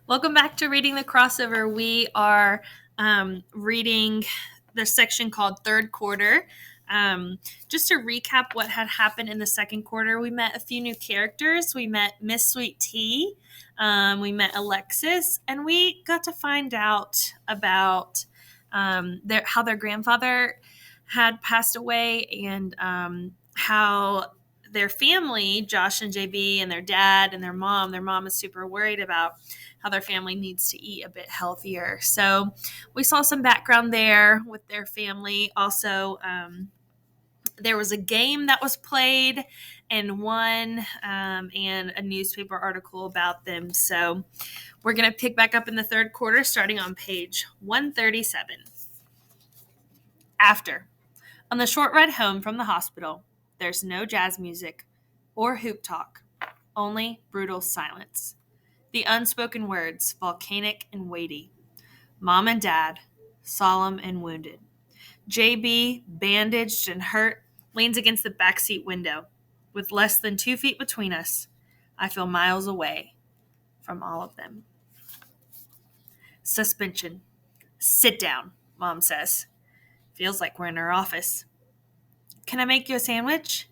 Welcome back to Reading the Crossover. We are reading the section called Third Quarter. Just to recap what had happened in the second quarter, we met a few new characters. We met Miss Sweet Tea, we met Alexis, and we got to find out about how their grandfather had passed away and how their family, Josh and JB and their dad and their mom is super worried about how their family needs to eat a bit healthier. So we saw some background there with their family. Also, there was a game that was played and won, and a newspaper article about them. So we're going to pick back up in the third quarter, starting on page 137. After. On the short ride home from the hospital, there's no jazz music or hoop talk, only brutal silence. The unspoken words, volcanic and weighty. Mom and Dad, solemn and wounded. JB, bandaged and hurt, leans against the backseat window. With less than 2 feet between us, I feel miles away from all of them. Suspension. Sit down, Mom says. Feels like we're in her office. Can I make you a sandwich?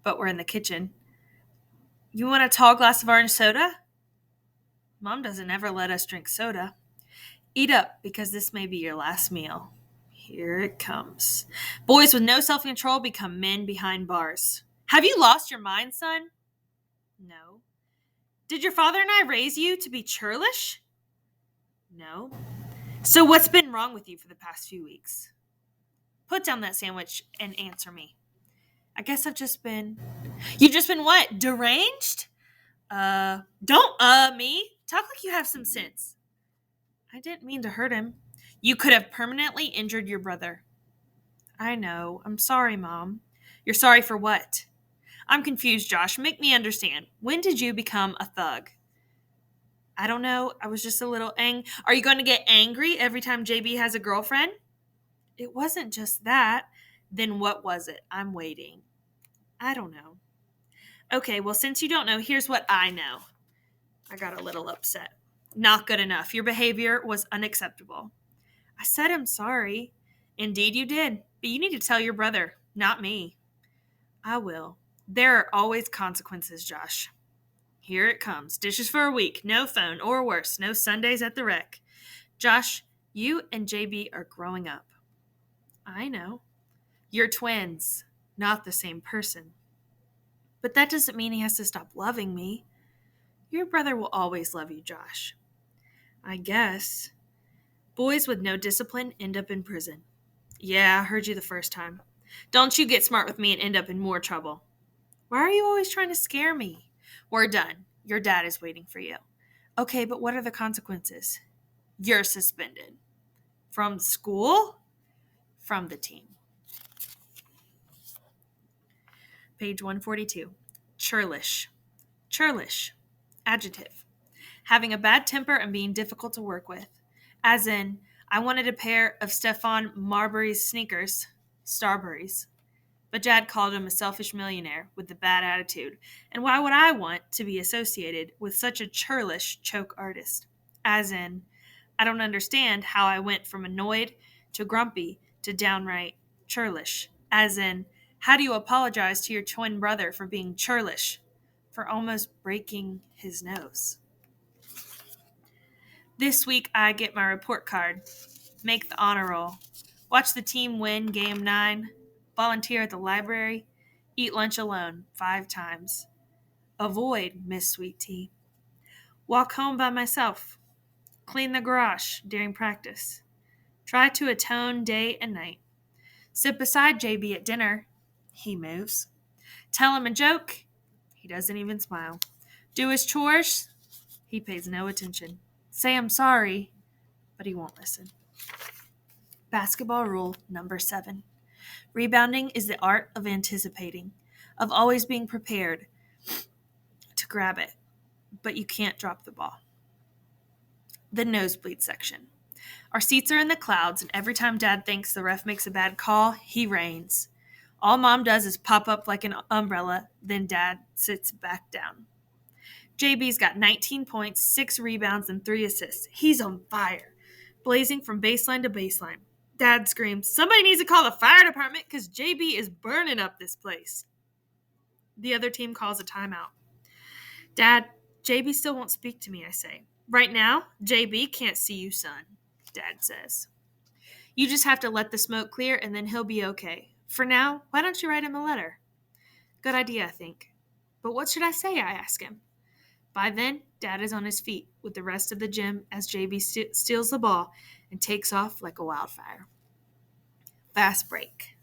But we're in the kitchen. You want a tall glass of orange soda? Mom doesn't ever let us drink soda. Eat up, because this may be your last meal. Here it comes. Boys with no self-control become men behind bars. Have you lost your mind, son? No. Did your father and I raise you to be churlish? No. So what's been wrong with you for the past few weeks? Put down that sandwich and answer me. I guess I've just been... You've just been what? Deranged? Don't me. Talk like you have some sense. I didn't mean to hurt him. You could have permanently injured your brother. I know. I'm sorry, Mom. You're sorry for what? I'm confused, Josh. Make me understand. When did you become a thug? I don't know. I was just a little Are you going to get angry every time JB has a girlfriend? It wasn't just that. Then what was it? I'm waiting. I don't know. Okay, well, since you don't know, here's what I know. I got a little upset. Not good enough. Your behavior was unacceptable. I said I'm sorry. Indeed you did. But you need to tell your brother, not me. I will. There are always consequences, Josh. Here it comes. Dishes for a week. No phone, or worse, no Sundays at the rec. Josh, you and JB are growing up. I know. You're twins, not the same person. But that doesn't mean he has to stop loving me. Your brother will always love you, Josh. I guess. Boys with no discipline end up in prison. Yeah, I heard you the first time. Don't you get smart with me and end up in more trouble. Why are you always trying to scare me? We're done. Your dad is waiting for you. Okay, but what are the consequences? You're suspended. From school? From the team. Page 142. Churlish. Churlish. Adjective. Having a bad temper and being difficult to work with. As in, I wanted a pair of Stefan Marbury's sneakers, Starburys. But Dad called him a selfish millionaire with a bad attitude. And why would I want to be associated with such a churlish choke artist? As in, I don't understand how I went from annoyed to grumpy to downright churlish. As in, how do you apologize to your twin brother for being churlish? For almost breaking his nose. This week I get my report card, make the honor roll, watch the team win game 9, volunteer at the library, eat lunch alone 5 times, avoid Miss Sweet Tea, walk home by myself, clean the garage during practice, try to atone day and night, sit beside JB at dinner, he moves, tell him a joke, he doesn't even smile, do his chores, he pays no attention. Say I'm sorry, but he won't listen. Basketball rule number 7. Rebounding is the art of anticipating, of always being prepared to grab it, but you can't drop the ball. The nosebleed section. Our seats are in the clouds, and every time Dad thinks the ref makes a bad call, he rains. All Mom does is pop up like an umbrella, then Dad sits back down. JB's got 19 points, 6 rebounds, and 3 assists. He's on fire, blazing from baseline to baseline. Dad screams, "Somebody needs to call the fire department because JB is burning up this place." The other team calls a timeout. "Dad, JB still won't speak to me," I say. "Right now, JB can't see you, son," Dad says. "You just have to let the smoke clear and then he'll be okay. For now, why don't you write him a letter?" Good idea, I think. But what should I say, I ask him. By then, Dad is on his feet with the rest of the gym as JB steals the ball and takes off like a wildfire. Fast break.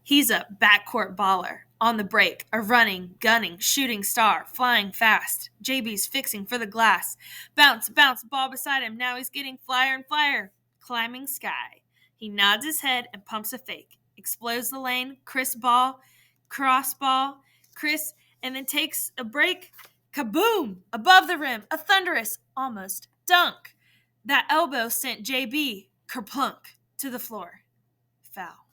He's a backcourt baller. On the break, a running, gunning, shooting star, flying fast. JB's fixing for the glass. Bounce, bounce, ball beside him. Now he's getting flyer and flyer. Climbing sky. He nods his head and pumps a fake. Explodes the lane. Chris ball. Cross ball. Chris, and then takes a break. Kaboom! Above the rim. A thunderous, almost, dunk. That elbow sent JB, kerplunk, to the floor. Foul.